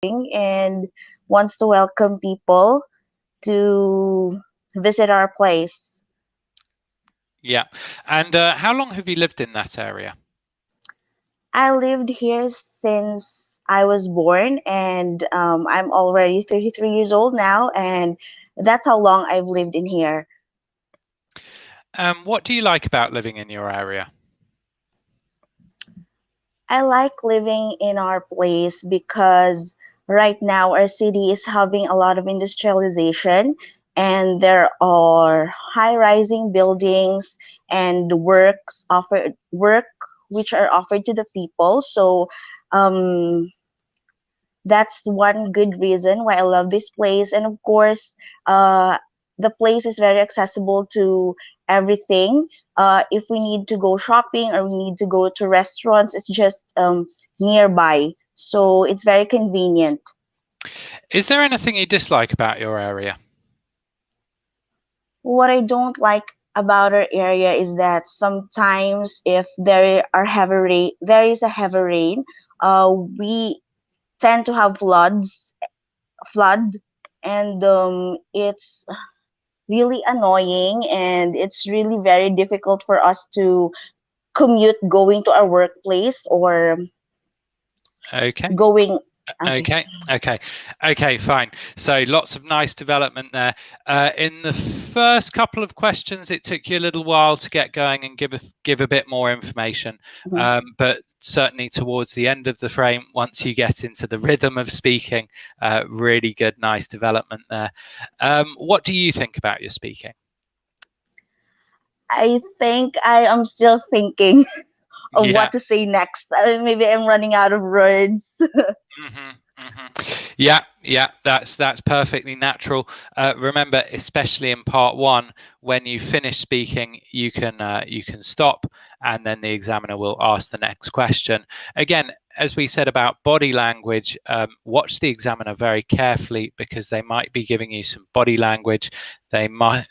and wants to welcome people to visit our place. Yeah. And how long have you lived in that area? I lived here since I was born, and I'm already 33 years old now, and that's how long I've lived in here. What do you like about living in your area? I like living in our place because right now our city is having a lot of industrialization, and there are high rising buildings and work which are offered to the people. So um that's one good reason why I love this place. And of course, uh, the place is very accessible to everything. If we need to go shopping or we need to go to restaurants, it's just nearby. So it's very convenient. Is there anything you dislike about your area? What I don't like about our area is that sometimes if there is a heavy rain, we tend to have flood, and it's really annoying, and it's really very difficult for us to commute going to our workplace or Okay. going. Okay. Okay, fine. So lots of nice development there. In the first couple of questions, it took you a little while to get going and give a bit more information. But certainly towards the end of the frame, once you get into the rhythm of speaking, really good, nice development there. What do you think about your speaking? I think I am still thinking of Yeah. what to say next. Maybe I'm running out of words. Yeah, that's perfectly natural. Remember, especially in part one, when you finish speaking, you can stop, and then the examiner will ask the next question. Again, as we said about body language, watch the examiner very carefully, because they might be giving you some body language. They might,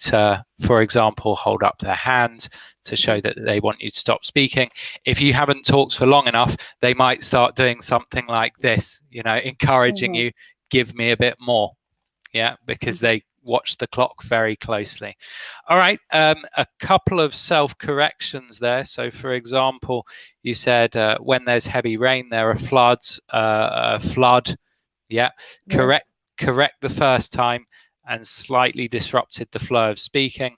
for example, hold up their hand to show that they want you to stop speaking. If you haven't talked for long enough, they might start doing something like this, encouraging you, give me a bit more. Yeah, because they watch the clock very closely. All right, a couple of self-corrections there. So, for example, you said when there's heavy rain, there are floods. Flood. Yeah, correct. Yes. Correct the first time, and slightly disrupted the flow of speaking.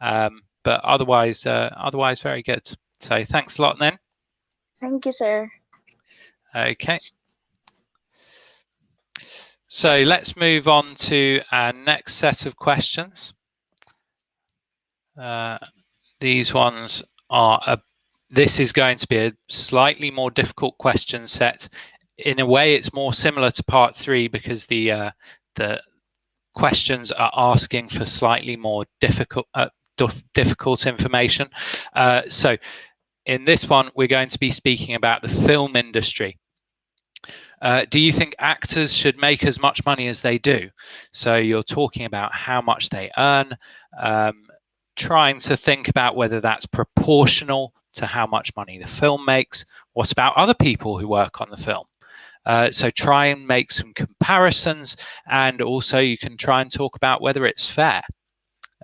But otherwise very good. So thanks a lot, then. Thank you, sir. Okay. So let's move on to our next set of questions. These ones are this is going to be a slightly more difficult question set. In a way, it's more similar to part 3, because the questions are asking for slightly more difficult information. So in this one, we're going to be speaking about the film industry. Do you think actors should make as much money as they do? So you're talking about how much they earn, trying to think about whether that's proportional to how much money the film makes. What about other people who work on the film? So try and make some comparisons, and also you can try and talk about whether it's fair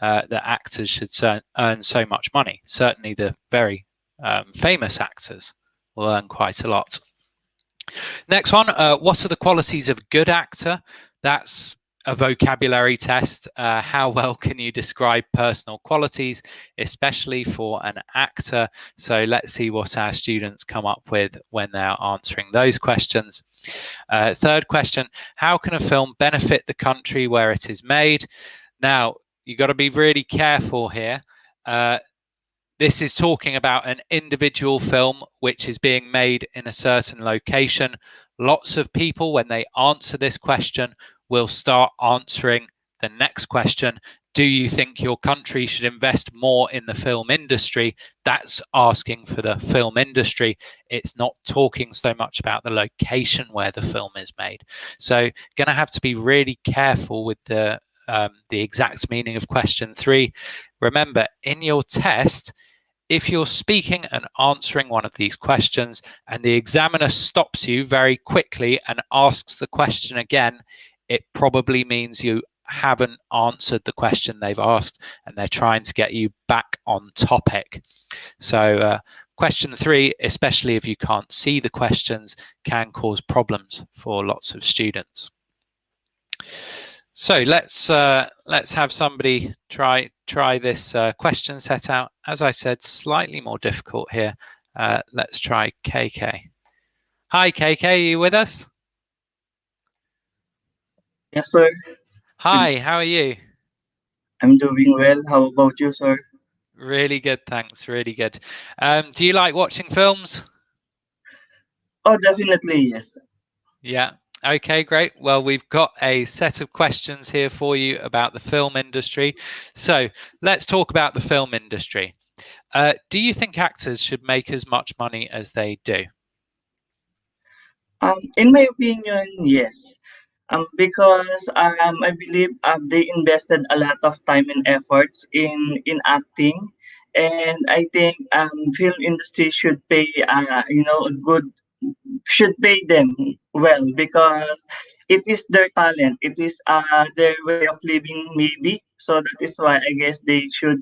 that actors should earn so much money. Certainly the very famous actors will earn quite a lot. Next one, what are the qualities of a good actor? That's a vocabulary test. How well can you describe personal qualities, especially for an actor? So let's see what our students come up with when they're answering those questions. Third question, how can a film benefit the country where it is made? Now, you've got to be really careful here. This is talking about an individual film which is being made in a certain location. Lots of people, when they answer this question, will start answering the next question. Do you think your country should invest more in the film industry? That's asking for the film industry. It's not talking so much about the location where the film is made. So going to have to be really careful with the exact meaning of question 3. Remember, in your test, if you're speaking and answering one of these questions and the examiner stops you very quickly and asks the question again, it probably means you haven't answered the question they've asked and they're trying to get you back on topic. So question 3, especially if you can't see the questions, can cause problems for lots of students. So let's have somebody try this question set out. As I said, slightly more difficult here. Let's try KK. Hi, KK, are you with us? Yes, sir. Hi, how are you? I'm doing well. How about you, sir? Really good, thanks. Really good. Do you like watching films? Oh, definitely, yes. Yeah. Okay, great. Well, we've got a set of questions here for you about the film industry. So let's talk about the film industry. Do you think actors should make as much money as they do? In my opinion, yes. Because I believe they invested a lot of time and efforts in acting, and I think film industry should pay a good should pay them well because it is their talent, it is their way of living maybe. So that is why I guess they should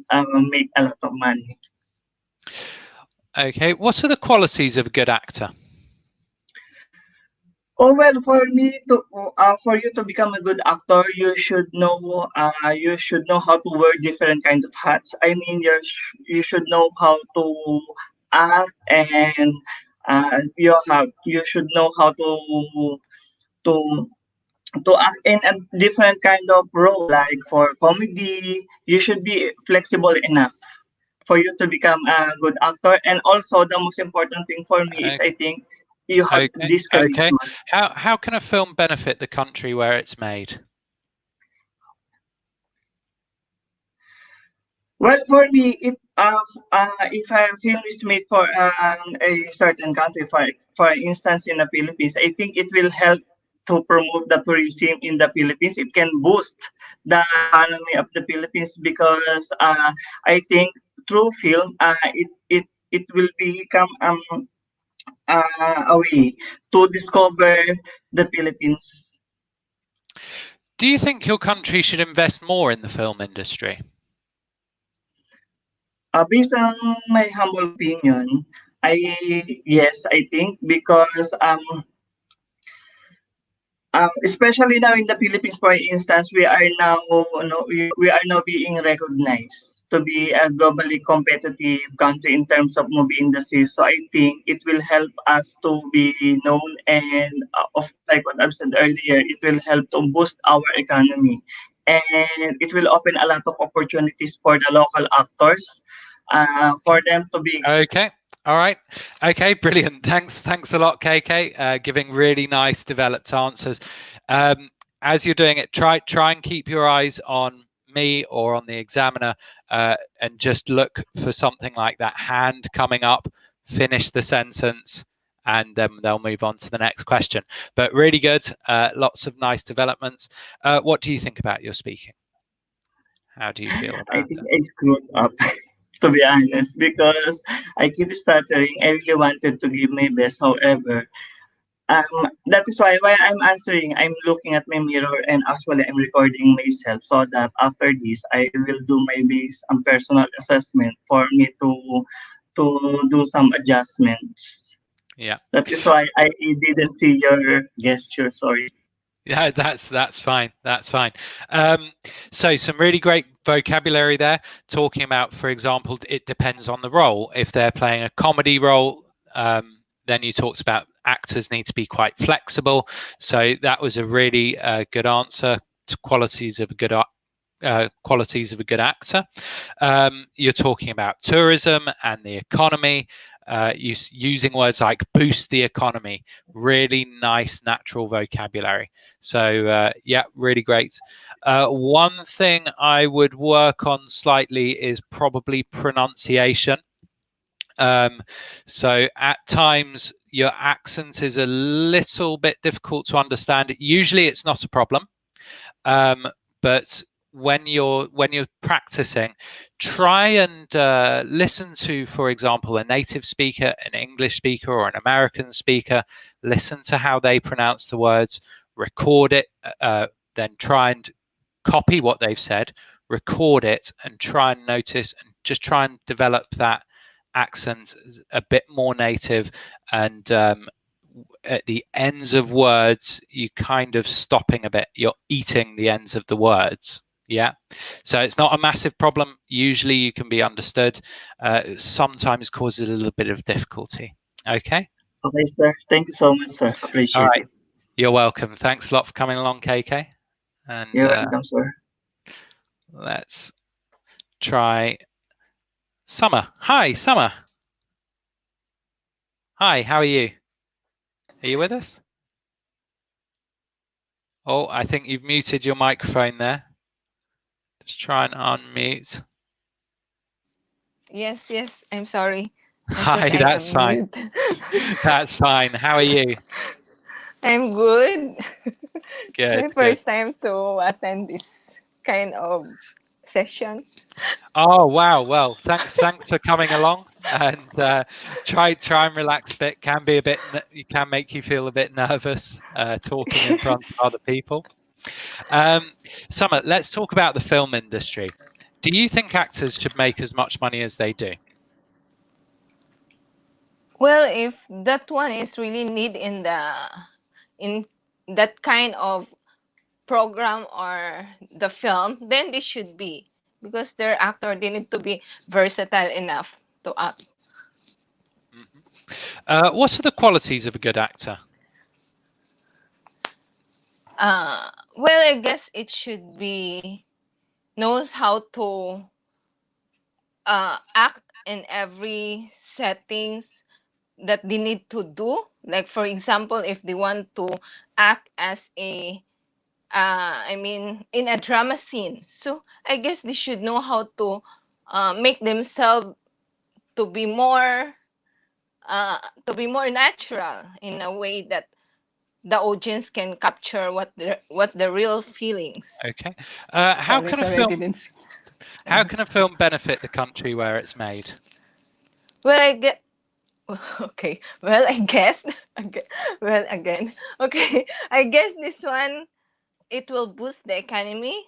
make a lot of money. Okay, what are the qualities of a good actor? Oh well, for you to become a good actor, you should know how to wear different kinds of hats. I mean, you should know how to act, and you should know how to to act in a different kind of role. Like for comedy, you should be flexible enough for you to become a good actor. And also, the most important thing for me is Okay, I think you have this okay. charisma. How can a film benefit the country where it's made? Well, for me, if a film is made for a certain country, for instance, in the Philippines, I think it will help to promote the tourism in the Philippines. It can boost the economy of the Philippines because I think through film, it will become a way to discover the Philippines. Do you think your country should invest more in the film industry? Based on my humble opinion, I yes, I think because especially now in the Philippines, for instance, we are now we are now being recognized to be a globally competitive country in terms of movie industry. So I think it will help us to be known, and of like what I've said earlier, it will help to boost our economy, and it will open a lot of opportunities for the local actors, for them to be. Okay. All right. Okay, brilliant. Thanks a lot, KK. Giving really nice developed answers. As you're doing it, try and keep your eyes on me or on the examiner, and just look for something like that hand coming up, finish the sentence, and then they'll move on to the next question. But really good. Lots of nice developments. What do you think about your speaking? How do you feel I about think it? I screwed up. To be honest, because I keep stuttering. I really wanted to give my best. However, that is why while I'm answering, I'm looking at my mirror and actually I'm recording myself so that after this, I will do my base and personal assessment for me to do some adjustments. Yeah. That is why I didn't see your gesture. Sorry. Yeah, that's fine. That's fine. So some really great vocabulary there, talking about, for example, it depends on the role. If they're playing a comedy role, then you talked about actors need to be quite flexible. So that was a really good answer to qualities of a good actor. You're talking about tourism and the economy, using words like boost the economy. Really nice natural vocabulary. So yeah, really great. One thing I would work on slightly is probably pronunciation. So at times your accent is a little bit difficult to understand. Usually it's not a problem, but when you're practicing, try and listen to, for example, a native speaker, an English speaker, or an American speaker. Listen to how they pronounce the words, record it, then try and copy what they've said, record it, and try and notice, and just try and develop that accent a bit more native. And at the ends of words, you kind of stopping a bit, you're eating the ends of the words. Yeah, so it's not a massive problem. Usually you can be understood. Sometimes causes a little bit of difficulty. Okay. Okay, sir. Thank you so much, sir. All Appreciate right. it. You're welcome. Thanks a lot for coming along, KK. And You're welcome, sir. let's try Summer. Hi, Summer. Hi, how are you? Are you with us? Oh, I think you've muted your microphone there. Just try and unmute. Yes, I'm sorry. Hi, that's fine. That's fine. How are you? I'm good. Good, It's my first time to attend this kind of session. Oh wow! Well, thanks for coming along. And try and relax a bit. Can be a bit. You can make you feel a bit nervous talking in front of other people. Summer, let's talk about the film industry. Do you think actors should make as much money as they do? Well, if that one is really need in that kind of program or the film, then they should be, because they're actor. They need to be versatile enough to act. What are the qualities of a good actor? Well, I guess it should be knows how to act in every settings that they need to do. Like, for example, if they want to act as a in a drama scene, so I guess they should know how to make themselves to be more natural, in a way that the audience can capture what the real feelings. Okay. How can a film benefit the country where it's made? Well, I get. Okay. Well, I guess. Well, again. Okay. I guess this one, it will boost the economy,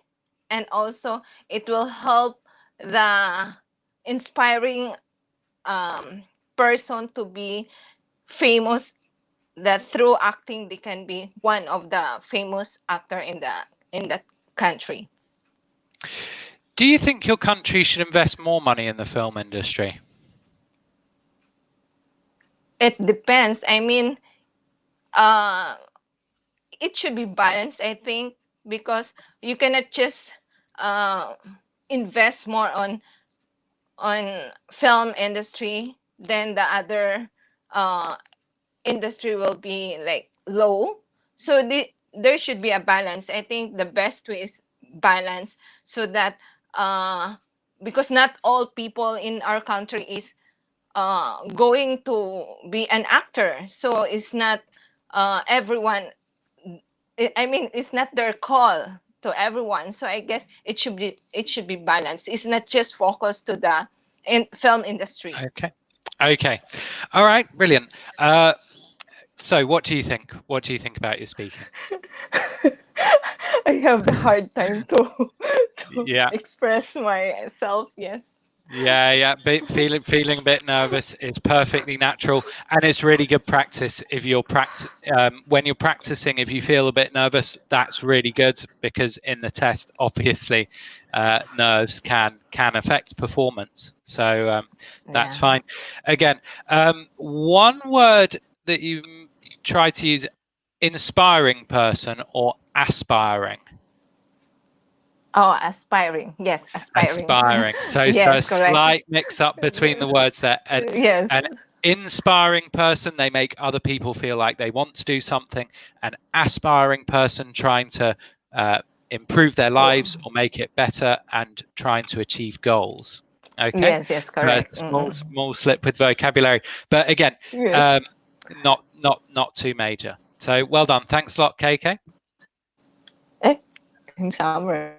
and also it will help the inspiring person to be famous, that through acting they can be one of the famous actor in that country. Do you think your country should invest more money in the film industry? It depends. I mean, it should be balanced, I think, because you cannot just invest more on film industry, then the other industry will be like low. So there should be a balance. I think the best way is balance, so that because not all people in our country is going to be an actor, so it's not everyone. I mean, it's not their call to everyone. So I guess it should be balanced. It's not just focused to the film industry. Okay. All right. Brilliant. So what do you think? What do you think about your speaking? I have the hard time to express myself. Yes. Yeah. Feeling a bit nervous. It's perfectly natural, and it's really good practice. If you're when you're practicing, if you feel a bit nervous, that's really good, because in the test, obviously, nerves can affect performance. So that's fine. Again, one word that you try to use: inspiring person or aspiring. Oh, aspiring. Yes, aspiring. So yes, a slight mix-up between the words there. And, yes. An inspiring person, they make other people feel like they want to do something. An aspiring person trying to improve their lives or make it better and trying to achieve goals. Okay. Yes, correct. Small slip with vocabulary, but again, not too major. So well done. Thanks a lot, KK. Summer.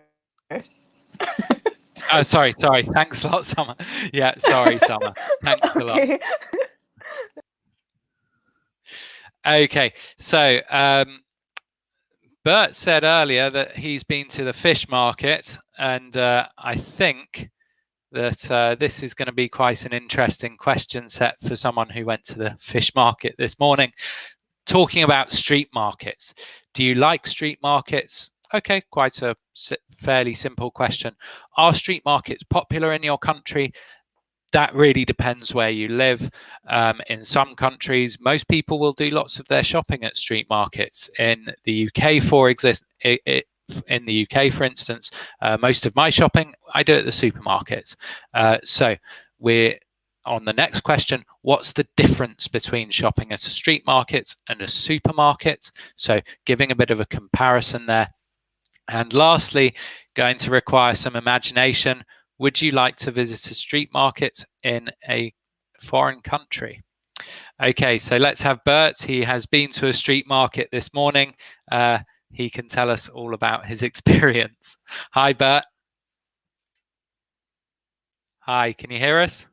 Oh, sorry. Thanks a lot, Summer. Yeah, sorry, Summer. Thanks a lot. Okay. Okay, so Bert said earlier that he's been to the fish market, and I think that this is going to be quite an interesting question set for someone who went to the fish market this morning. Talking about street markets. Do you like street markets? Okay, quite a fairly simple question. Are street markets popular in your country? That really depends where you live. In some countries, most people will do lots of their shopping at street markets. In the UK, for instance, most of my shopping I do at the supermarkets. So we're on the next question. What's the difference between shopping at a street market and a supermarket? So giving a bit of a comparison there. And lastly, going to require some imagination. Would you like to visit a street market in a foreign country? Okay, so let's have Bert. He has been to a street market this morning. He can tell us all about his experience. Hi, Bert. Hi, can you hear us?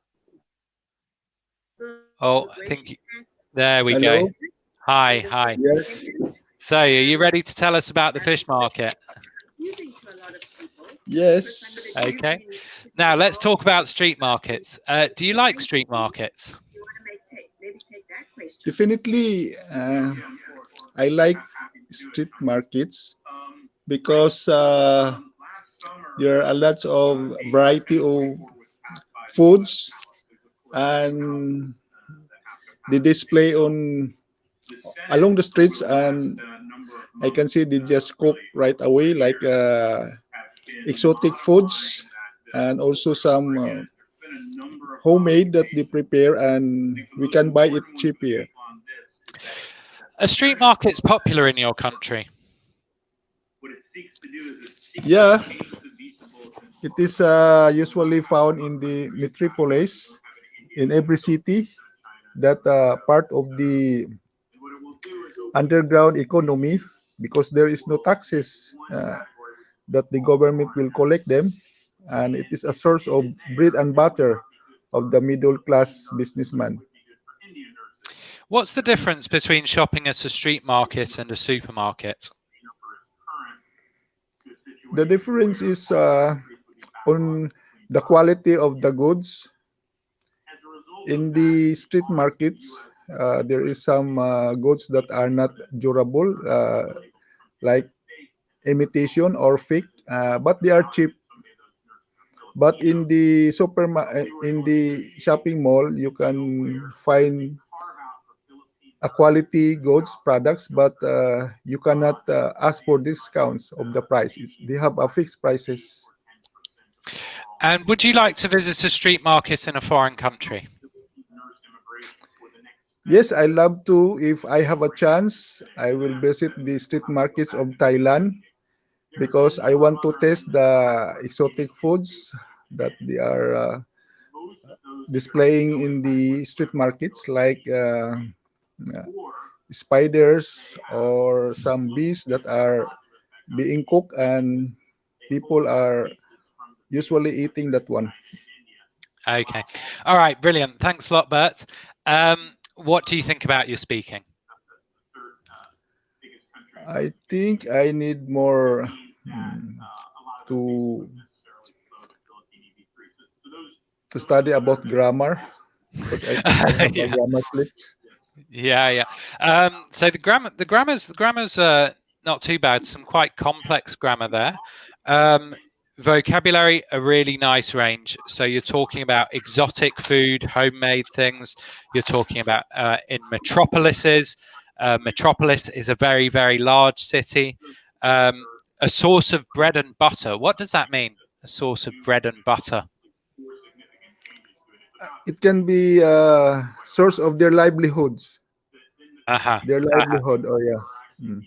Oh, I think there we go. Hi. Yes. So, are you ready to tell us about the fish market? Yes. Okay. Now, let's talk about street markets. Do you like street markets? Definitely, I like street markets because there are a lot of variety of foods and they display on along the streets, and I can see they just cook right away, like exotic foods and also some homemade that they prepare, and we can buy it cheaper. A street market's popular in your country. Yeah, it is usually found in the metropolis in every city. That part of the underground economy, because there is no taxes that the government will collect them, and it is a source of bread and butter of the middle class businessman. What's the difference between shopping at a street market and a supermarket? The difference is on the quality of the goods. In the street markets, there is some goods that are not durable, like imitation or fake, but they are cheap. But in the in the shopping mall, you can find a quality goods products, but you cannot ask for discounts of the prices. They have a fixed prices. And would you like to visit a street market in a foreign country? Yes, I love to. If I have a chance, I will visit the street markets of Thailand because I want to taste the exotic foods that they are displaying in the street markets, like uh, spiders or some bees that are being cooked, and people are usually eating that one. Okay. All right. Brilliant. Thanks a lot, Bert. What do you think about your speaking? I think I need more to to study about grammar because I think I have a Yeah. grammar slip. Yeah. So the grammar's not too bad. Some quite complex grammar there. Vocabulary, a really nice range. So you're talking about exotic food, homemade things. You're talking about in metropolises. Metropolis is a very, very large city. A source of bread and butter. What does that mean? A source of bread and butter. It can be a source of their livelihoods. Their livelihood. Oh yeah. Mm.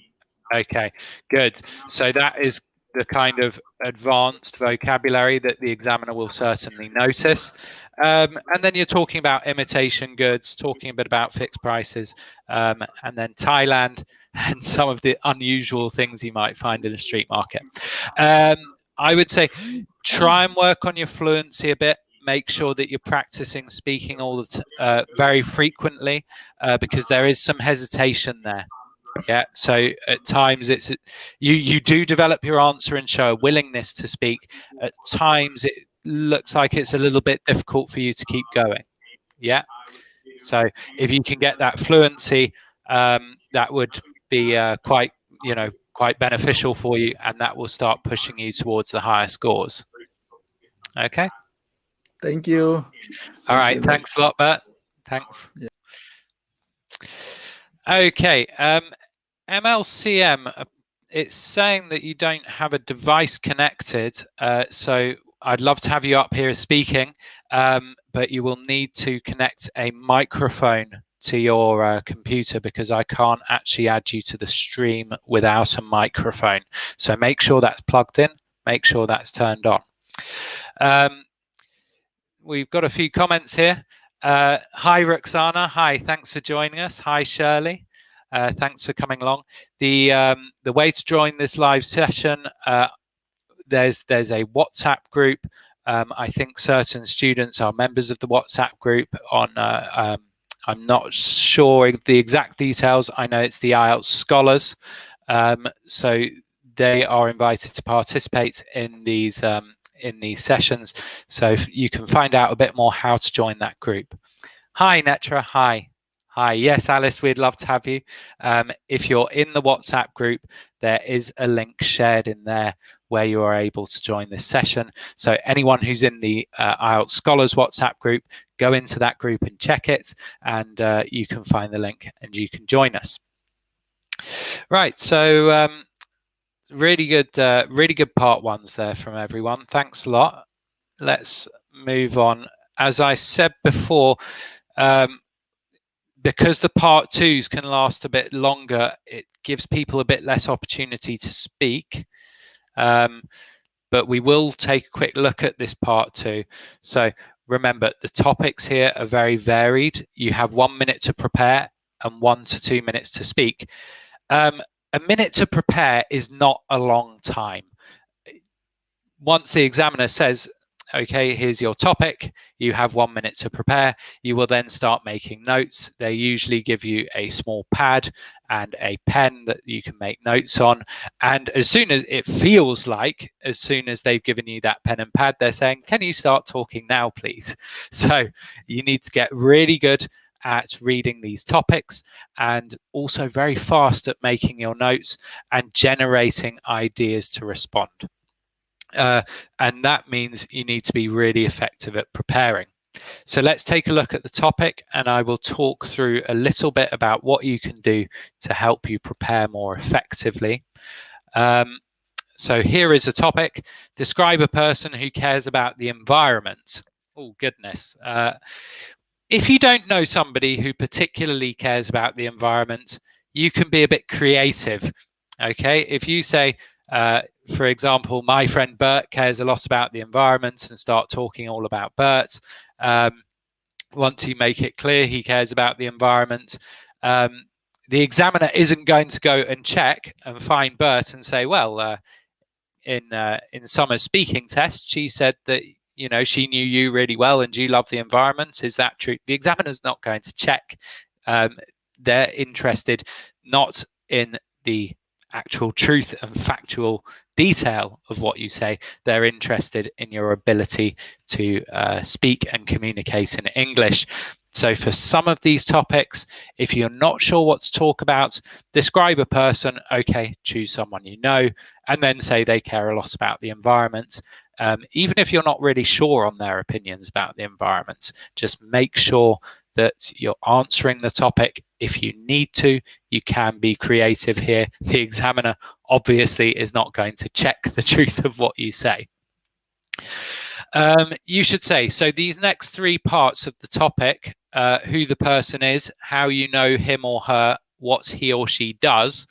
Okay, good. So that is the kind of advanced vocabulary that the examiner will certainly notice. And then you're talking about imitation goods, talking a bit about fixed prices, and then Thailand and some of the unusual things you might find in a street market. I would say try and work on your fluency a bit. Make sure that you're practicing speaking all the very frequently, because there is some hesitation there. Yeah, so at times it's you do develop your answer and show a willingness to speak. At times it looks like it's a little bit difficult for you to keep going. Yeah, so if you can get that fluency, that would be quite beneficial for you, and that will start pushing you towards the higher scores. Okay. Thank you. All right. Thanks a lot, Bert. Thanks. Yeah. Okay. MLCM, it's saying that you don't have a device connected, so I'd love to have you up here speaking, but you will need to connect a microphone to your computer, because I can't actually add you to the stream without a microphone. So make sure that's plugged in, make sure that's turned on. We've got a few comments here. Hi, Roxana. Hi, thanks for joining us. Hi, Shirley. Thanks for coming along. The way to join this live session, there's a WhatsApp group. I think certain students are members of the WhatsApp group on I'm not sure of the exact details. I know it's the IELTS scholars. So they are invited to participate in these sessions. So you can find out a bit more how to join that group. Hi, Netra. Hi. Hi. Yes, Alice, we'd love to have you. If you're in the WhatsApp group, there is a link shared in there where you are able to join this session. So anyone who's in the IELTS Scholars WhatsApp group, go into that group and check it, and you can find the link and you can join us. Right. So really good part ones there from everyone. Thanks a lot. Let's move on. As I said before, because the part twos can last a bit longer, it gives people a bit less opportunity to speak. But we will take a quick look at this part two. So remember, the topics here are very varied. You have 1 minute to prepare and 1 to 2 minutes to speak. A minute to prepare is not a long time. Once the examiner says, okay, here's your topic, you have 1 minute to prepare, you will then start making notes. They usually give you a small pad and a pen that you can make notes on. And as soon as it feels like, as soon as they've given you that pen and pad, they're saying, can you start talking now, please? So you need to get really good at reading these topics, and also very fast at making your notes and generating ideas to respond. And that means you need to be really effective at preparing. So let's take a look at the topic, and I will talk through a little bit about what you can do to help you prepare more effectively. So here is a topic. Describe a person who cares about the environment. Oh, goodness. If you don't know somebody who particularly cares about the environment, you can be a bit creative. Okay, if you say, for example, my friend Bert cares a lot about the environment, and start talking all about Bert. Once you make it clear he cares about the environment, the examiner isn't going to go and check and find Bert and say, well, in Summer's speaking test, she said that she knew you really well and you love the environment. Is that true? The examiner's not going to check. They're interested not in the actual truth and factual detail of what you say. They're interested in your ability to speak and communicate in English. So for some of these topics, if you're not sure what to talk about, describe a person. Okay, choose someone you know, and then say they care a lot about the environment. Even if you're not really sure on their opinions about the environment, just make sure that you're answering the topic. If you need to, you can be creative here. The examiner obviously is not going to check the truth of what you say. You should say, so these next three parts of the topic, who the person is, how you know him or her, what he or she does,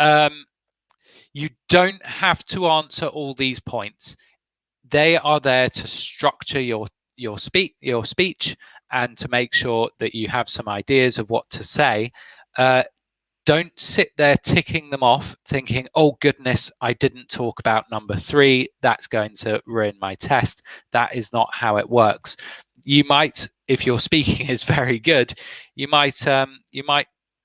you don't have to answer all these points. They are there to structure your speech and to make sure that you have some ideas of what to say. don't sit there ticking them off thinking, oh goodness, I didn't talk about number 3. That's going to ruin my test. That is not how it works. You might, if your speaking is very good, you might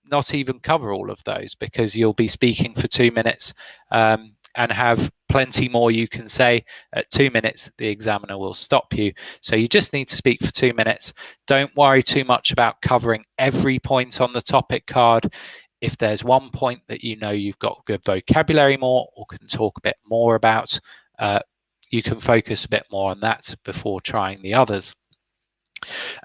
not even cover all of those because you'll be speaking for 2 minutes and have plenty more you can say. At 2 minutes, the examiner will stop you. So you just need to speak for 2 minutes. Don't worry too much about covering every point on the topic card. If there's one point that you know you've got good vocabulary more or can talk a bit more about, you can focus a bit more on that before trying the others.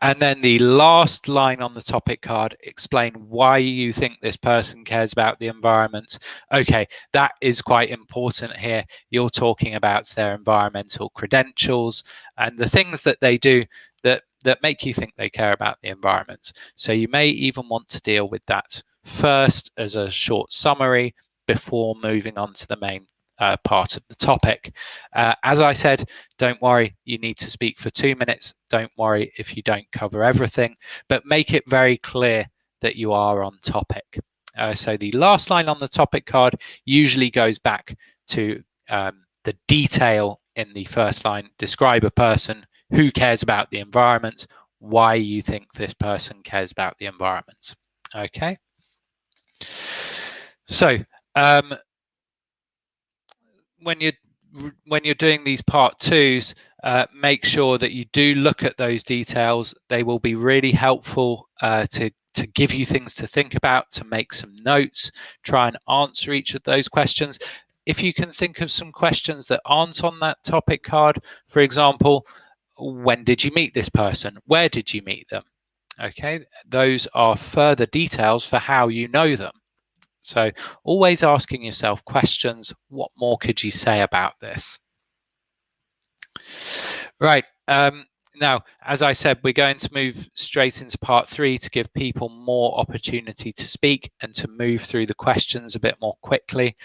And then the last line on the topic card, explain why you think this person cares about the environment. Okay, that is quite important here. You're talking about their environmental credentials and the things that they do that make you think they care about the environment. So you may even want to deal with that first as a short summary before moving on to the main part of the topic. As I said, don't worry, you need to speak for 2 minutes. Don't worry if you don't cover everything, but make it very clear that you are on topic. So the last line on the topic card usually goes back to the detail in the first line. Describe a person who cares about the environment, why you think this person cares about the environment. Okay. So when you're doing these part 2s, make sure that you do look at those details. They will be really helpful to give you things to think about, to make some notes, try and answer each of those questions. If you can think of some questions that aren't on that topic card, for example, when did you meet this person? Where did you meet them? Okay, those are further details for how you know them. So always asking yourself questions, what more could you say about this? Right, now, as I said, we're going to move straight into part 3 to give people more opportunity to speak and to move through the questions a bit more quickly.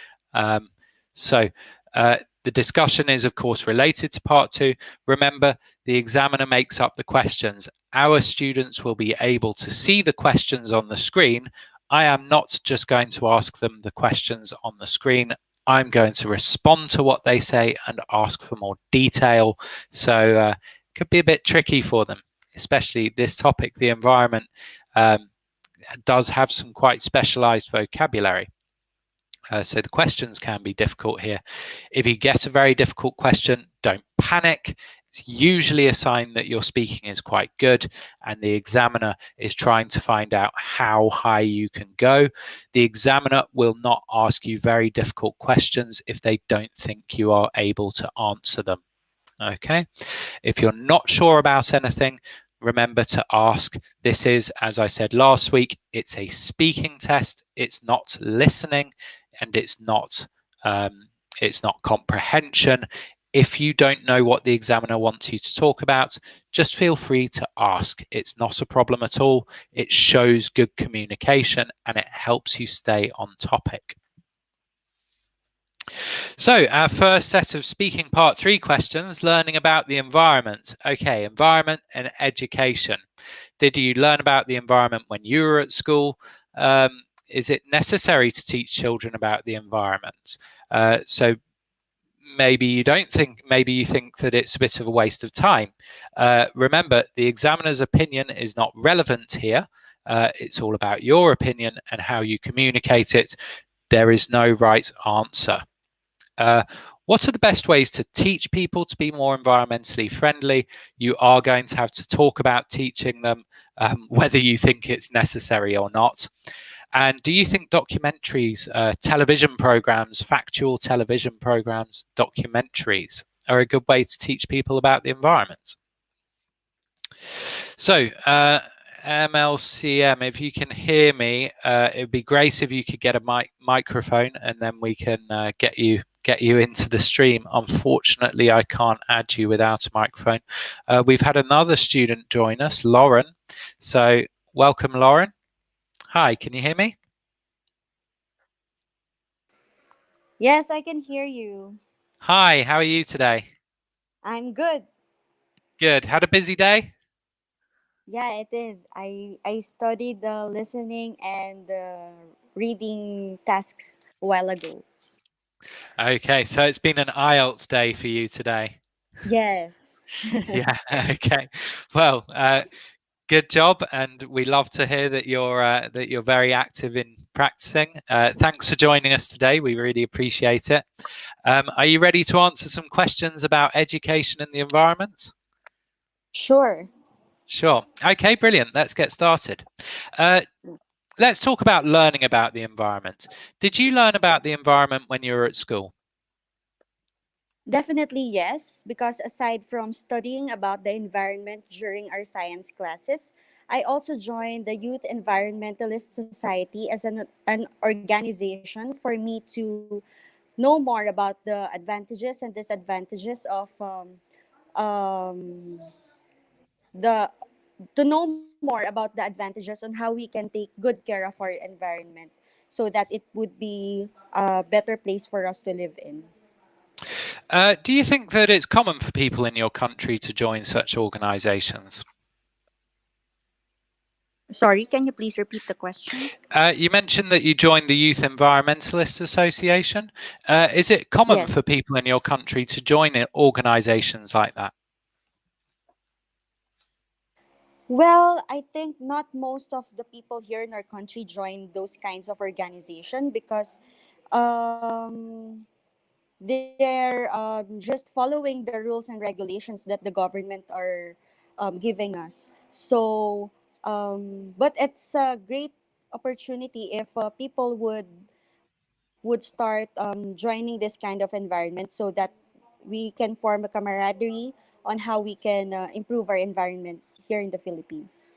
The discussion is, of course, related to part 2. Remember, the examiner makes up the questions. Our students will be able to see the questions on the screen. I am not just going to ask them the questions on the screen. I'm going to respond to what they say and ask for more detail. So it could be a bit tricky for them, especially this topic, the environment, does have some quite specialized vocabulary. So the questions can be difficult here. If you get a very difficult question, don't panic. It's usually a sign that your speaking is quite good and the examiner is trying to find out how high you can go. The examiner will not ask you very difficult questions if they don't think you are able to answer them. Okay, if you're not sure about anything, remember to ask. This is, as I said last week, it's a speaking test. It's not listening and it's not comprehension. If you don't know what the examiner wants you to talk about, just feel free to ask. It's not a problem at all. It shows good communication and it helps you stay on topic. So our first set of speaking part 3 questions, learning about the environment. Okay, environment and education. Did you learn about the environment when you were at school? Is it necessary to teach children about the environment? So maybe you don't think, maybe you think that it's a bit of a waste of time. Remember, the examiner's opinion is not relevant here. It's all about your opinion and how you communicate it. There is no right answer. What are the best ways to teach people to be more environmentally friendly? You are going to have to talk about teaching them, whether you think it's necessary or not. And do you think documentaries, television programs, factual television programs, documentaries are a good way to teach people about the environment? So, MLCM, if you can hear me, it'd be great if you could get a microphone and then we can get you into the stream. Unfortunately, I can't add you without a microphone. We've had another student join us, Lauren. So welcome, Lauren. Hi, can you hear me? Yes, I can hear you. Hi, how are you today? I'm good. Good. Had a busy day? Yeah, it is. I studied the listening and reading tasks a while ago. Okay, so it's been an IELTS day for you today. Yes. Yeah. Okay. Well, good job, and we love to hear that you're very active in practicing. Thanks for joining us today. We really appreciate it. Are you ready to answer some questions about education and the environment? Sure. Sure. Okay, brilliant. Let's get started. Uh, Yes. let's talk about learning about the environment. Did you learn about the environment when you were at school? Definitely yes, because aside from studying about the environment during our science classes, I also joined the Youth Environmentalist Society as an organization for me to know more about the advantages and disadvantages of um, the to know more about the advantages on how we can take good care of our environment so that it would be a better place for us to live in. Do you think that it's common for people in your country to join such organizations? Sorry, can you please repeat the question? You mentioned that you joined the Youth Environmentalist Association. Is it common Yes. for people in your country to join organizations like that? Well, I think not most of the people here in our country join those kinds of organization because um, they're just following the rules and regulations that the government are giving us. So, but it's a great opportunity if people would start joining this kind of environment so that we can form a camaraderie on how we can improve our environment here in the Philippines.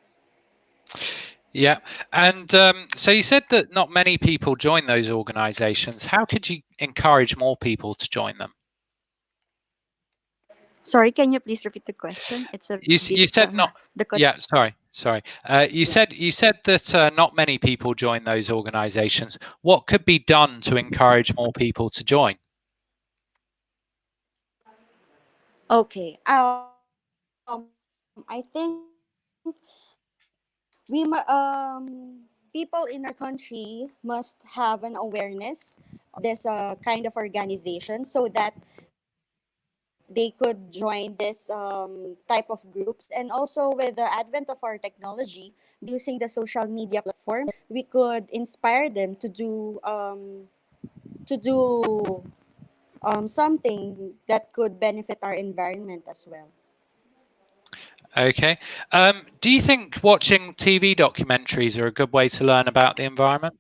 Yeah. And so you said that not many people join those organizations. How could you encourage more people to join them? Sorry, can you please repeat the question? It's a bit You said not. the Yeah, sorry. yeah. You said that not many people join those organizations. What could be done to encourage more people to join? Okay. I think people in our country must have an awareness of this kind of organization so that they could join this type of groups. And also with the advent of our technology, by using the social media platform, we could inspire them to do something that could benefit our environment as well. Okay. Do you think watching TV documentaries are a good way to learn about the environment?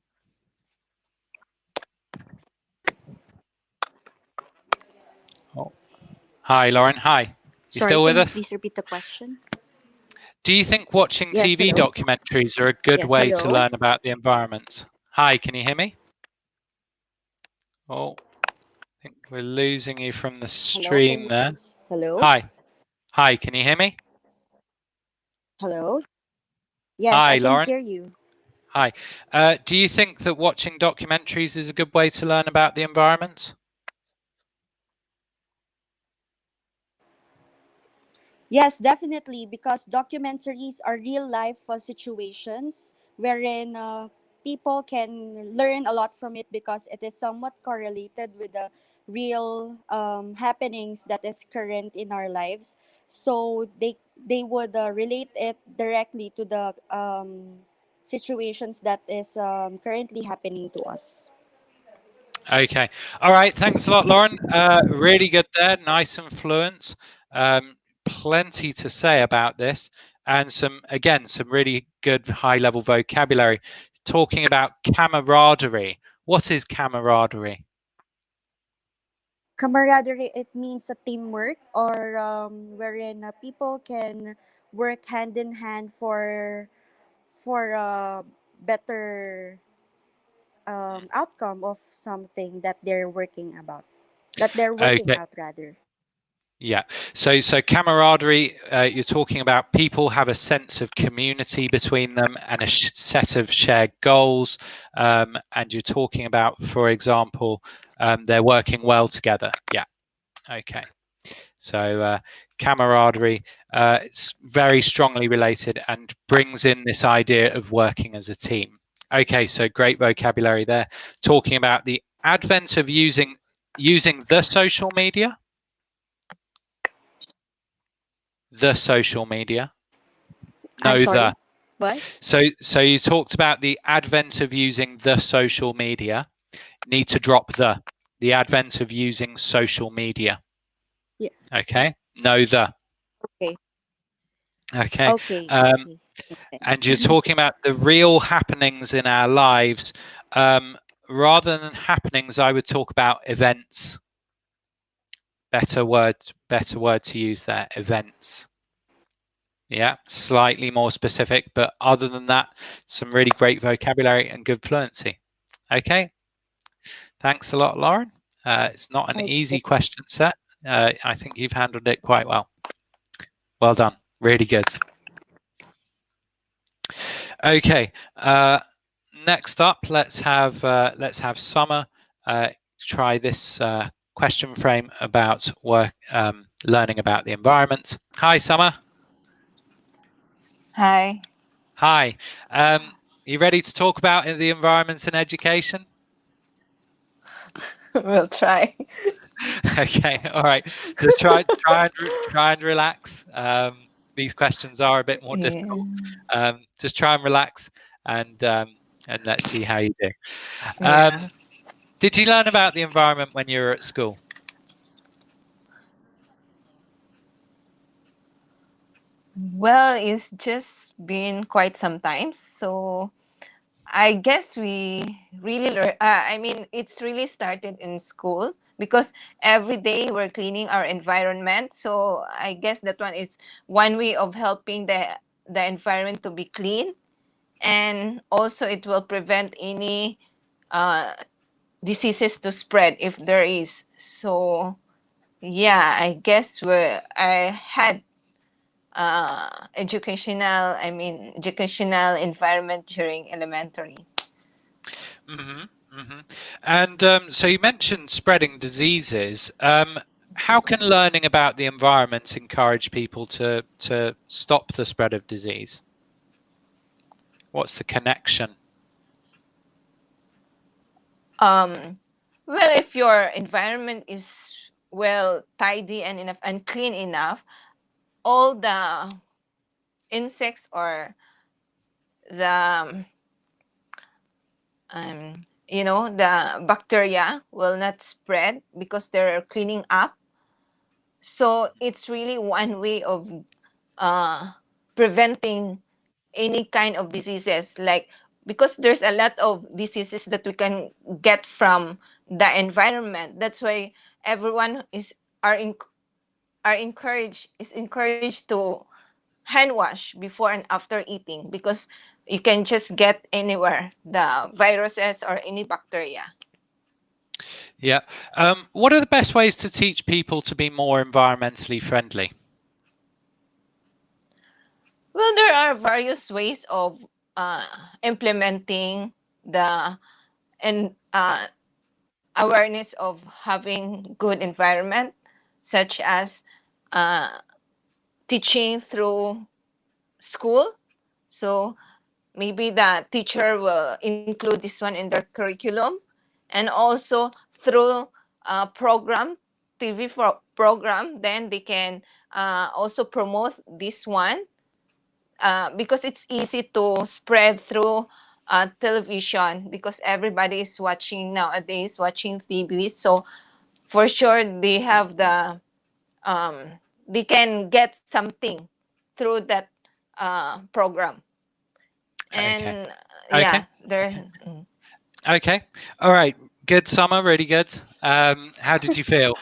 Oh. Hi, Lauren. Hi. You Sorry, still can with you us? please repeat the question? Do you think watching Yes, TV hello. documentaries are a good Yes, way to hello. learn about the environment? Hi, can you hear me? Oh, I think we're losing you from the Hello, can stream you there. please? Hello? Hi. Hi, can you hear me? Hello? Yes, Hi, I can Lauren. hear you. Hi. Do you think that watching documentaries is a good way to learn about the environment? Yes, definitely, because documentaries are real life situations wherein people can learn a lot from it because it is somewhat correlated with the real happenings that is current in our lives. So they would relate it directly to the situations that is currently happening to us. Okay. All right. Thanks a lot, Lauren. Really good there. Nice and fluent. Plenty to say about this. And some really good high level vocabulary. Talking about camaraderie. What is camaraderie? Camaraderie, it means a teamwork or wherein people can work hand in hand for a better outcome of something that they're working about, that they're working Okay. out rather. Yeah. So camaraderie, you're talking about people have a sense of community between them and a set of shared goals. And you're talking about, for example, they're working well together. Yeah. Okay. So camaraderie. It's very strongly related and brings in this idea of working as a team. Okay, so great vocabulary there. Talking about the advent of using the social media. The social media. No, I'm sorry. the. What? So you talked about the advent of using the social media. Need to drop the advent of using social media. Yeah. Okay. No, the. Okay. Okay. Okay. Okay. And you're talking about the real happenings in our lives. Rather than happenings, I would talk about events. Better word to use there. Events. Yeah, slightly more specific, but other than that, some really great vocabulary and good fluency. Okay. Thanks a lot, Lauren. It's not an easy question set. I think you've handled it quite well. Well done. Really good. Okay. Next up, let's have Summer try this question frame about work, learning about the environment. Hi, Summer. Hi. Hi. You ready to talk about the environment in education? We'll try. Okay. All right. Just try and relax. These questions are a bit more difficult. Just try and relax and let's see how you do. Yeah. Did you learn about the environment when you were at school? Well, it's just been quite some time, so I guess we really learn. I mean, it's really started in school because every day we're cleaning our environment. So I guess that one is one way of helping the environment to be clean, and also it will prevent any uh, diseases to spread if there is. So yeah, I guess I had educational environment during elementary. And so you mentioned spreading diseases. How can learning about the environment encourage people to stop the spread of disease? What's the connection? Well, if your environment is well tidy and enough and clean enough, all the insects or the the bacteria will not spread because they're cleaning up. So it's really one way of uh, preventing any kind of diseases, like because there's a lot of diseases that we can get from the environment. That's why everyone are in, are encouraged to hand wash before and after eating, because you can just get anywhere the viruses or any bacteria. Yeah. What are the best ways to teach people to be more environmentally friendly? Well, there are various ways of uh, implementing the and awareness of having good environment, such as uh, teaching through school. So maybe the teacher will include this one in their curriculum, and also through program TV program, then they can also promote this one, because it's easy to spread through television, because everybody is watching nowadays, watching TV. So for sure um, they can get something through that program. Okay. And Okay. yeah, there. Okay. All right. Good, Summer. Really good. How did you feel?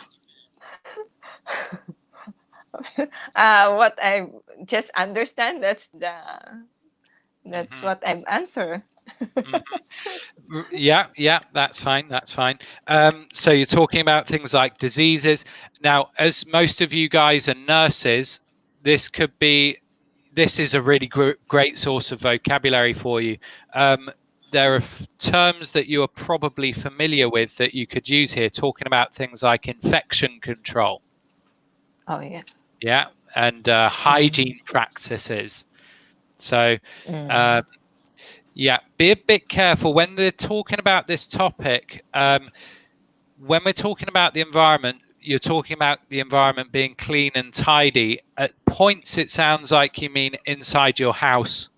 What I just understand, that's what I've answered. Yeah, that's fine. That's fine. So you're talking about things like diseases. Now, as most of you guys are nurses, this is a really great source of vocabulary for you. There are terms that you are probably familiar with that you could use here, talking about things like infection control. Oh yeah. Yeah, and hygiene practices. So, Mm. yeah, be a bit careful when they're talking about this topic. When we're talking about the environment, you're talking about the environment being clean and tidy. At points, it sounds like you mean inside your house.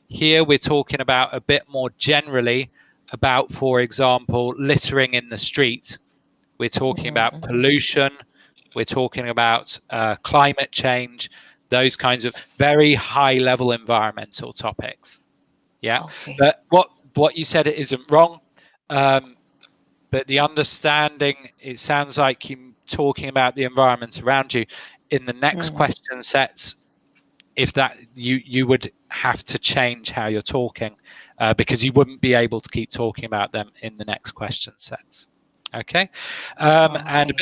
Here, we're talking about a bit more generally about, for example, littering in the street. We're talking about pollution. We're talking about climate change, those kinds of very high level environmental topics. Yeah. Okay. But what you said isn't wrong. But the understanding, it sounds like you talking about the environment around you. In the next question sets, if that you would have to change how you're talking, because you wouldn't be able to keep talking about them in the next question sets. Okay, and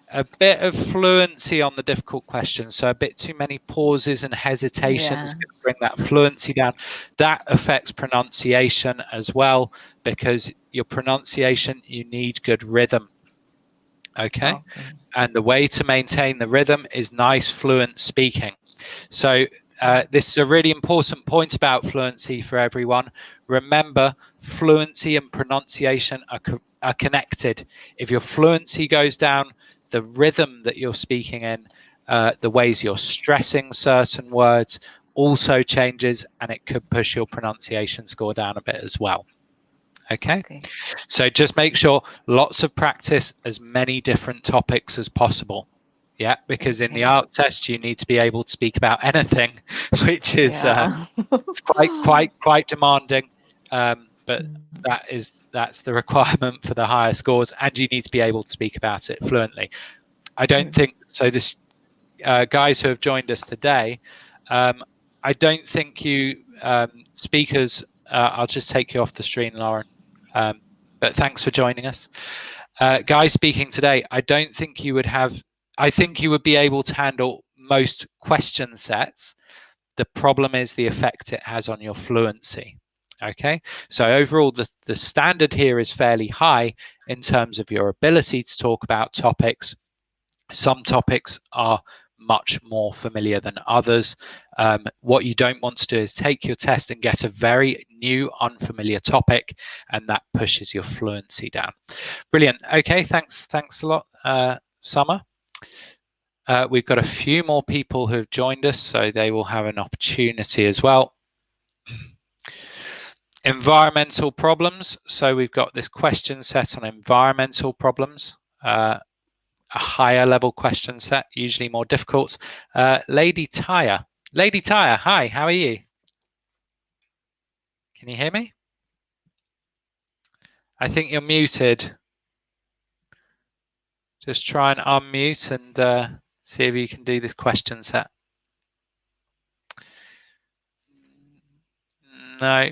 a bit of fluency on the difficult questions. So a bit too many pauses and hesitations Yeah. going to bring that fluency down. That affects pronunciation as well, because your pronunciation, you need good rhythm. Okay. And the way to maintain the rhythm is nice, fluent speaking. So this is a really important point about fluency for everyone. Remember, fluency and pronunciation are connected. If your fluency goes down, the rhythm that you're speaking in, the ways you're stressing certain words also changes, and it could push your pronunciation score down a bit as well. Okay. So just make sure lots of practice as many different topics as possible. Yeah, because in the art test you need to be able to speak about anything, which is it's quite demanding. But that's the requirement for the higher scores, and you need to be able to speak about it fluently. I don't think so. This guys who have joined us today, I don't think you speakers. I'll just take you off the screen, Lauren. But thanks for joining us. Guys speaking today, I don't think you would have, I think you would be able to handle most question sets. The problem is the effect it has on your fluency. Okay, so overall, the standard here is fairly high in terms of your ability to talk about topics. Some topics are much more familiar than others. What you don't want to do is take your test and get a very new, unfamiliar topic, and that pushes your fluency down. Brilliant. Okay, thanks a lot, Summer. We've got a few more people who've joined us, so they will have an opportunity as well. Environmental problems. So we've got this question set on environmental problems. A higher level question set, usually more difficult. Lady Tyre, hi, how are you? Can you hear me? I think you're muted. Just try and unmute and see if you can do this question set. No.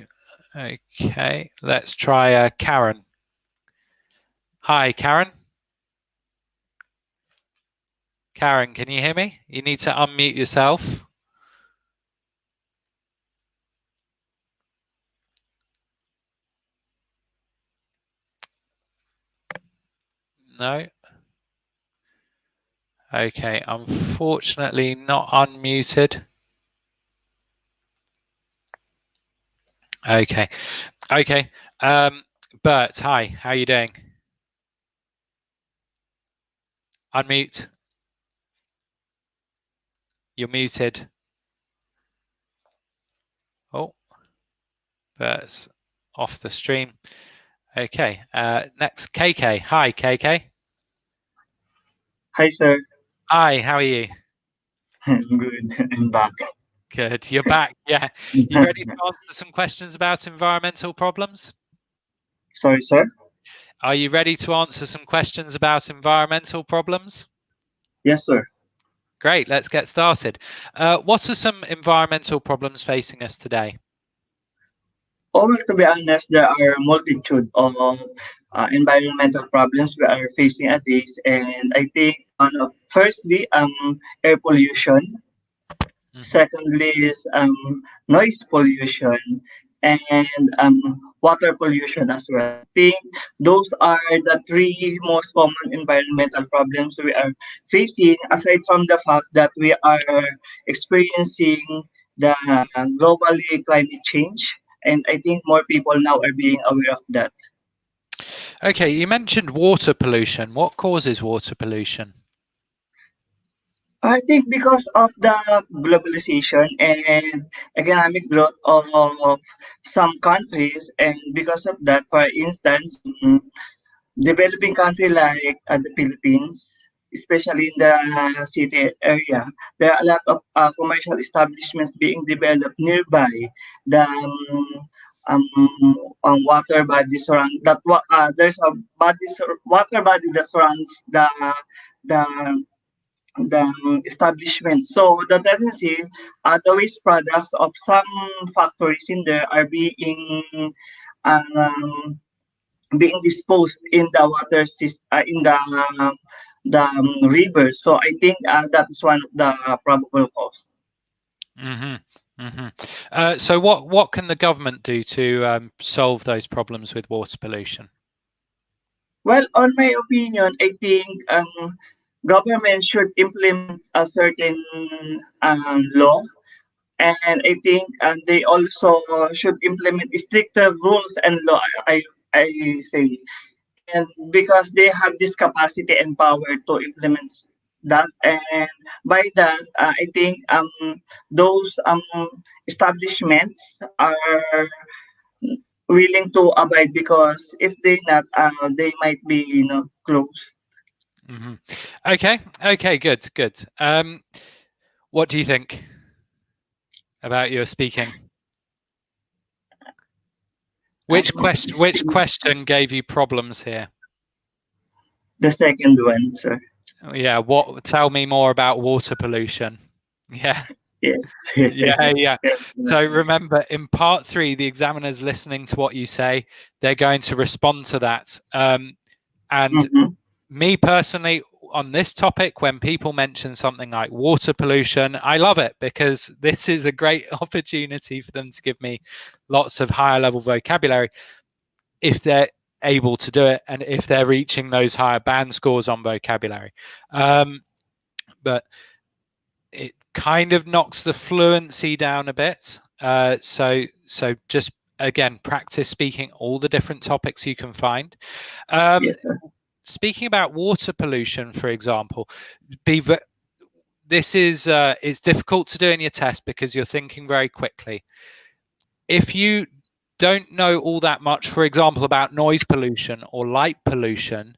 Okay, let's try Karen. Hi, Karen. Karen, can you hear me? You need to unmute yourself. No. Okay, unfortunately not unmuted. Okay. Bert, hi, how are you doing? Unmute. You're muted. Oh, Bert's off the stream. Okay, next, KK. Hi, KK. Hi, sir. Hi, how are you? Good. I'm back. Good, you're back. Yeah, you ready to answer some questions about environmental problems? Sorry, sir? Are you ready to answer some questions about environmental problems? Yes, sir. Great, let's get started. What are some environmental problems facing us today? Oh, well, to be honest, there are a multitude of environmental problems we are facing at this, and I think firstly, air pollution. Secondly is noise pollution, and water pollution as well. I think those are the three most common environmental problems we are facing, aside from the fact that we are experiencing the globally climate change. And I think more people now are being aware of that. Okay, you mentioned water pollution. What causes water pollution? I think because of the globalization and economic growth of some countries, and because of that, for instance, developing country like the Philippines, especially in the city area, there are a lot of commercial establishments being developed nearby the um, water body surround that there's a water body that surrounds the establishment. So the tendency, the waste products of some factories in there are um, being disposed in the water in the river. So I think that is one of the probable cause. Hmm. Hmm. So what can the government do to solve those problems with water pollution? Well, on my opinion, I think government should implement a certain law, and I think they also should implement stricter rules and law. I say, and because they have this capacity and power to implement that, and by that, I think those establishments are willing to abide, because if they not, they might be closed. Hmm. Okay, okay, good, good. What do you think about your speaking? Which question gave you problems here? The second one, sir. Yeah, what? Tell me more about water pollution. Yeah. Yeah. Yeah, yeah. Yes. So remember, in part 3, the examiner's listening to what you say. They're going to respond to that. And Mm-hmm. me personally, on this topic, when people mention something like water pollution, I love it, because this is a great opportunity for them to give me lots of higher level vocabulary if they're able to do it, and if they're reaching those higher band scores on vocabulary. But it kind of knocks the fluency down a bit. So just again, practice speaking all the different topics you can find. Yes, sir. Speaking about water pollution, for example, this is it's difficult to do in your test because you're thinking very quickly. If you don't know all that much, for example, about noise pollution or light pollution,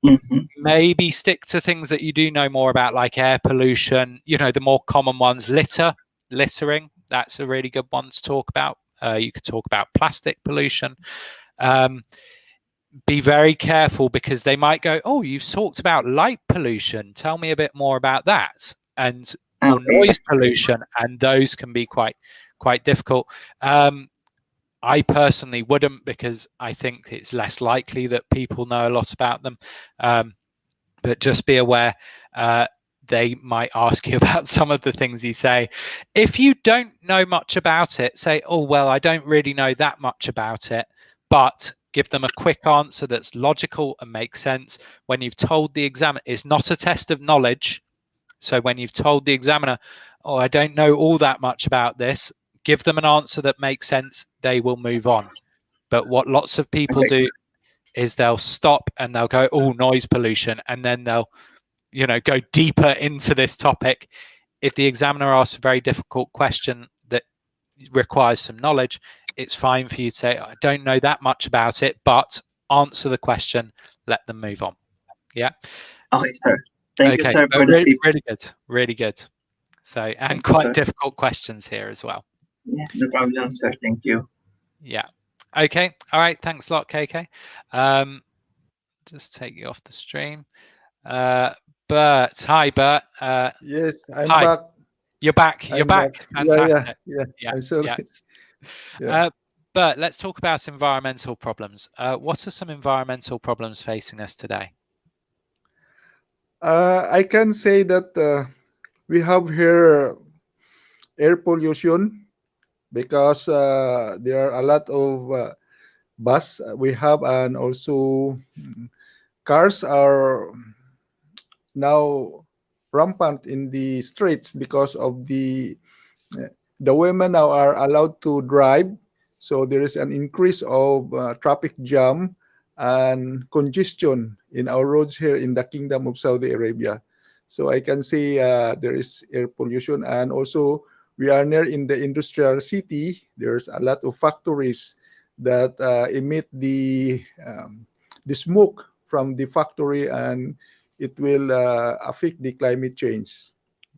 Mm-hmm. maybe stick to things that you do know more about, like air pollution, the more common ones. Littering, that's a really good one to talk about. You could talk about plastic pollution. Be very careful, because they might go, oh, you've talked about light pollution, tell me a bit more about that. Or Okay. noise pollution, and those can be quite difficult. I personally wouldn't, because I think it's less likely that people know a lot about them. But just be aware, they might ask you about some of the things you say. If you don't know much about it, say, oh, well, I don't really know that much about it, but give them a quick answer that's logical and makes sense. When you've told the examiner, it's not a test of knowledge. So when you've told the examiner, oh, I don't know all that much about this, give them an answer that makes sense. They will move on. But what lots of people Okay. do is they'll stop and they'll go, oh, noise pollution, and then they'll go deeper into this topic. If the examiner asks a very difficult question that requires some knowledge, it's fine for you to say, I don't know that much about it, but answer the question, let them move on. Yeah. Okay, sir. Thank you, Okay. sir, for the Really, tips. really good. Really good. So, and Thank you, quite sir. difficult questions here as well. Yeah, no problem, sir. Thank you. Yeah. Okay. All right. Thanks a lot, KK. Just take you off the stream. Bert. Hi, Bert. Yes, I'm Hi. back. You're back. You're I'm back. back. Yeah, yeah, Fantastic. yeah. Yeah. I'm sorry. Yeah. Yeah. Bert, let's talk about environmental problems. What are some environmental problems facing us today? I can say that we have here air pollution because there are a lot of bus we have, and also cars are now rampant in the streets because of the women now are allowed to drive, so there is an increase of traffic jam and congestion in our roads here in the Kingdom of Saudi Arabia. So I can say there is air pollution, and also we are near in the industrial city. There's a lot of factories that emit the smoke from the factory, and it will affect the climate change.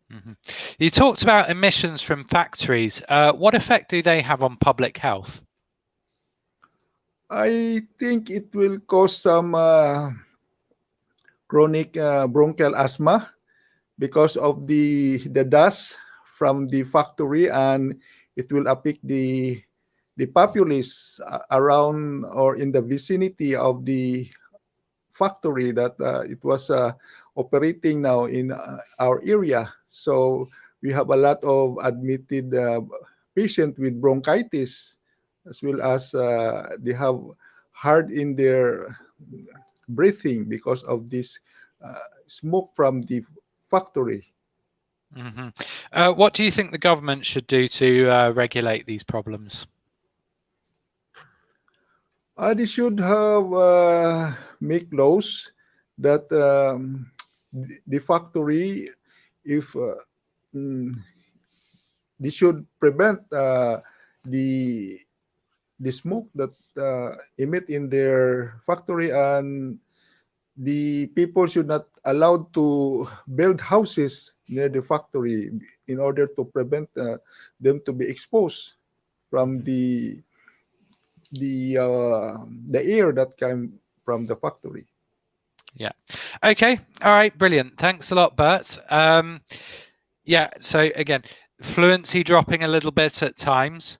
Mhm. You talked about emissions from factories. What effect do they have on public health? I think it will cause some chronic bronchial asthma because of the dust from the factory, and it will affect the populace around or in the vicinity of the factory that it was operating now in our area. So we have a lot of admitted patients with bronchitis, as well as they have hard in their breathing because of this smoke from the factory. Mhm. What do you think the government should do to regulate these problems? They should have make laws that the factory, if mm, they should prevent the the smoke that emit in their factory, and the people should not allowed to build houses near the factory in order to prevent them to be exposed from the air that came from the factory. Yeah. Okay. All right. Brilliant. Thanks a lot, Bert. Yeah. So again, fluency dropping a little bit at times.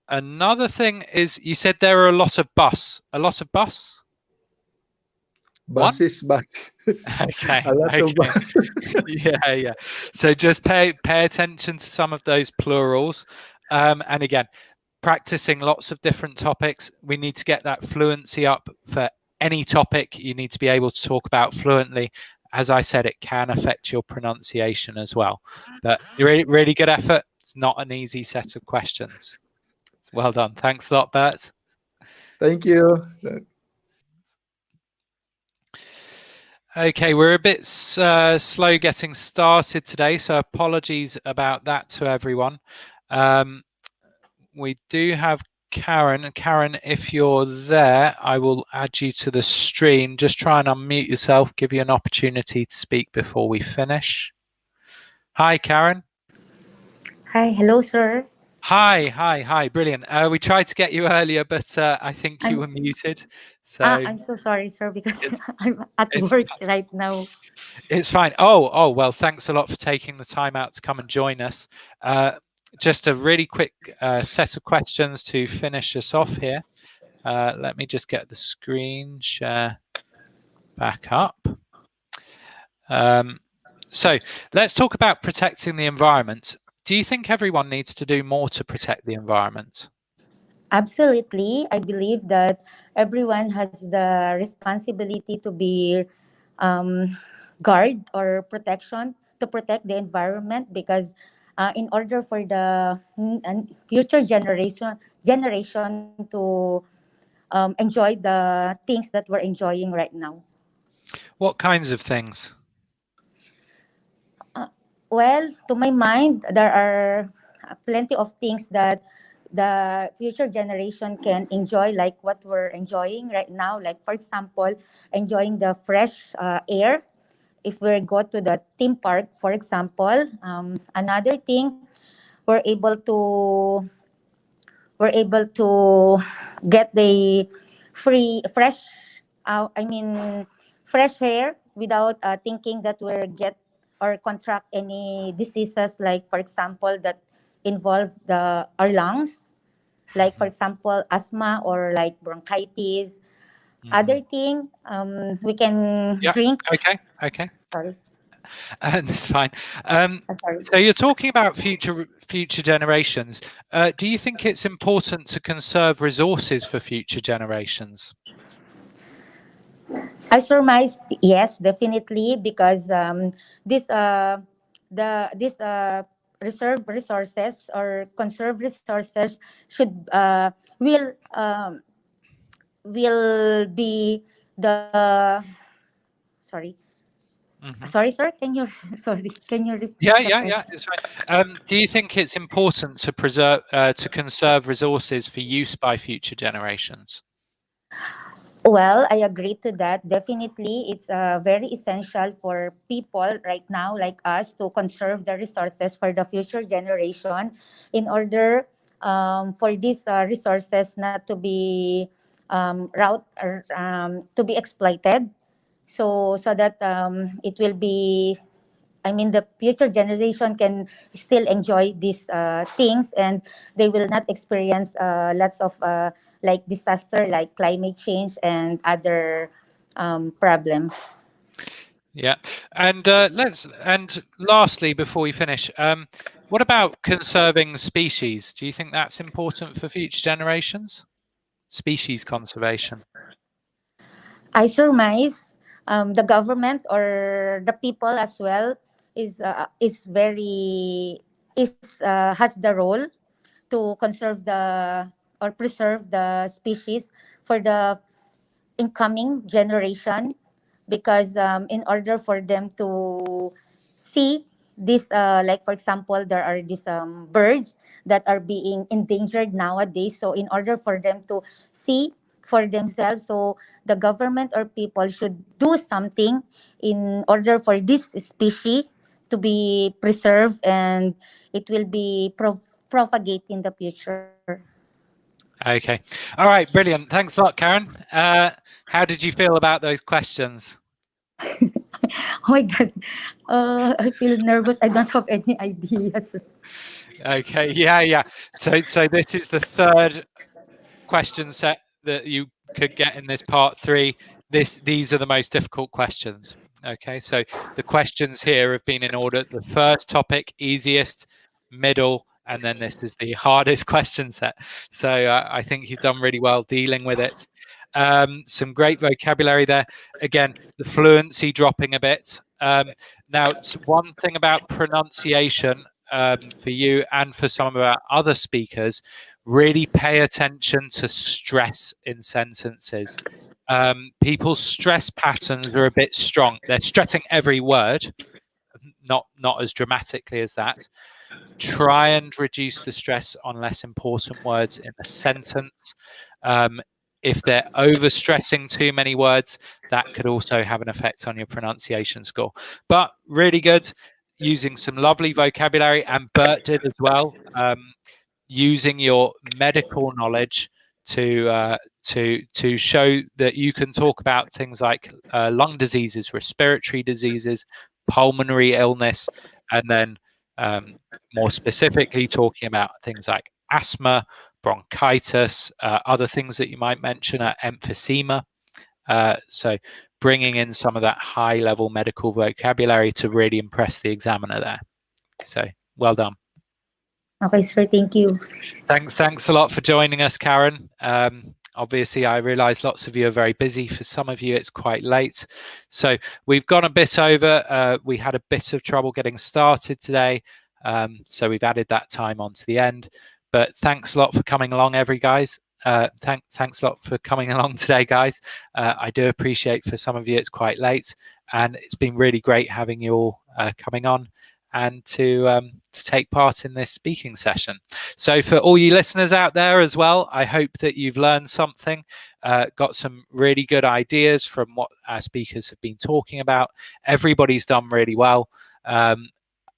Another thing is you said there are a lot of bus. A lot of bus? One? Buses, but Okay. a lot of Okay. bus. Yeah. Yeah. So just pay attention to some of those plurals. And again, practicing lots of different topics. We need to get that fluency up for any topic. You need to be able to talk about fluently. As I said, it can affect your pronunciation as well. But really, really good effort. It's not an easy set of questions. Well done. Thanks a lot, Bert. Thank you. Okay, we're a bit slow getting started today, so apologies about that to everyone. We do have Karen. Karen, if you're there, I will add you to the stream. Just try and unmute yourself, give you an opportunity to speak before we finish. Hi, Karen. Hi, hello, sir. Hi. Brilliant. We tried to get you earlier, but I think you I'm were muted. So I'm so sorry, sir, because it's I'm at it's work right now. it's fine. Oh, well, thanks a lot for taking the time out to come and join us. Just a really quick set of questions to finish us off here. Let me just get the screen share back up. So let's talk about protecting the environment. Do you think everyone needs to do more to protect the environment? Absolutely, I believe that everyone has the responsibility to be guard or protection to protect the environment because in order for the future generation to enjoy the things that we're enjoying right now. What kinds of things? Well, to my mind, there are plenty of things that the future generation can enjoy, like what we're enjoying right now. Like, for example, enjoying the fresh air. If we go to the theme park, for example, another thing, we're able to we're able to get the free fresh I mean fresh air without thinking that we'll get or contract any diseases, like for example that involve the our lungs, like for example asthma or like bronchitis. Mhm. Other thing, we can Yeah. drink. Okay. Sorry. That's fine. Sorry. So you're talking about future generations. Do you think it's important to conserve resources for future generations? I surmise yes, definitely, because this this reserve resources or conserve resources should will be the sorry Mhm. sorry sir, can you sorry, can you repeat Yeah, the yeah, question? yeah. It's fine. Do you think it's important to conserve resources for use by future generations? Well, I agree to that. Definitely, it's very essential for people right now, like us, to conserve the resources for the future generation in order for these resources not to be to be exploited. So that it will be, I mean, the future generation can still enjoy these things, and they will not experience lots of like disaster, like climate change and other problems. Yeah, and lastly, before we finish, what about conserving species? Do you think that's important for future generations? Species conservation. I surmise the government or the people as well is very is has the role to conserve the or preserve the species for the incoming generation, because in order for them to see this like for example there are these birds that are being endangered nowadays, so in order for them to see for themselves, so the government or people should do something in order for this species to be preserved, and it will be propagate in the future. Okay. All right. Brilliant. Thanks a lot, Karen. How did you feel about those questions? Oh my god, I feel nervous, I don't have any ideas. Okay. Yeah. Yeah. So this is the third question set that you could get in this part 3. These are the most difficult questions. Okay. So the questions here have been in order: the first topic, easiest, middle, and then this is the hardest question set. So I think you've done really well dealing with it. Some great vocabulary there. Again, the fluency dropping a bit. Now, one thing about pronunciation for you and for some of our other speakers, really pay attention to stress in sentences. People's stress patterns are a bit strong. They're stressing every word, not as dramatically as that. Try and reduce the stress on less important words in a sentence. Um, if they're overstressing too many words, that could also have an effect on your pronunciation score. But really good, using some lovely vocabulary, and Bert did as well. Using your medical knowledge to show that you can talk about things like lung diseases, respiratory diseases, pulmonary illness, and then more specifically talking about things like asthma, bronchitis, other things that you might mention are emphysema. So bringing in some of that high level medical vocabulary to really impress the examiner there. So well done. Okay, sir, thank you. Thanks a lot for joining us, Karen. Obviously, I realise lots of you are very busy. For some of you, it's quite late. So we've gone a bit over. We had a bit of trouble getting started today. So we've added that time onto the end. But thanks a lot for coming along, guys. Thanks a lot for coming along today, guys. I do appreciate for some of you it's quite late, and it's been really great having you all coming on and to take part in this speaking session. So for all you listeners out there as well, I hope that you've learned something, got some really good ideas from what our speakers have been talking about. Everybody's done really well.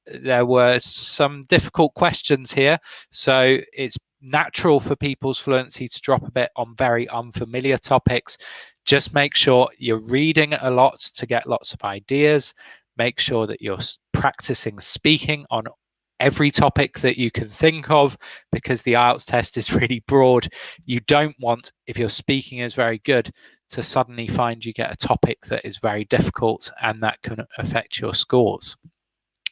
There were some difficult questions here, so it's natural for people's fluency to drop a bit on very unfamiliar topics. Just make sure you're reading a lot to get lots of ideas. Make sure that you're practicing speaking on every topic that you can think of, because the IELTS test is really broad. You don't want, if your speaking is very good, to suddenly find you get a topic that is very difficult and that can affect your scores.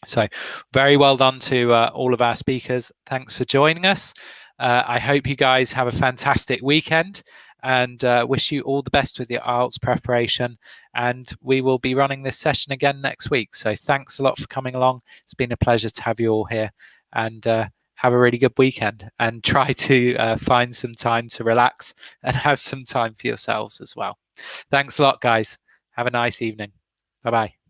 So very well done to all of our speakers. Thanks for joining us. I hope you guys have a fantastic weekend, and wish you all the best with your IELTS preparation. And we will be running this session again next week. So thanks a lot for coming along. It's been a pleasure to have you all here, and have a really good weekend, and try to find some time to relax and have some time for yourselves as well. Thanks a lot, guys. Have a nice evening. Bye-bye.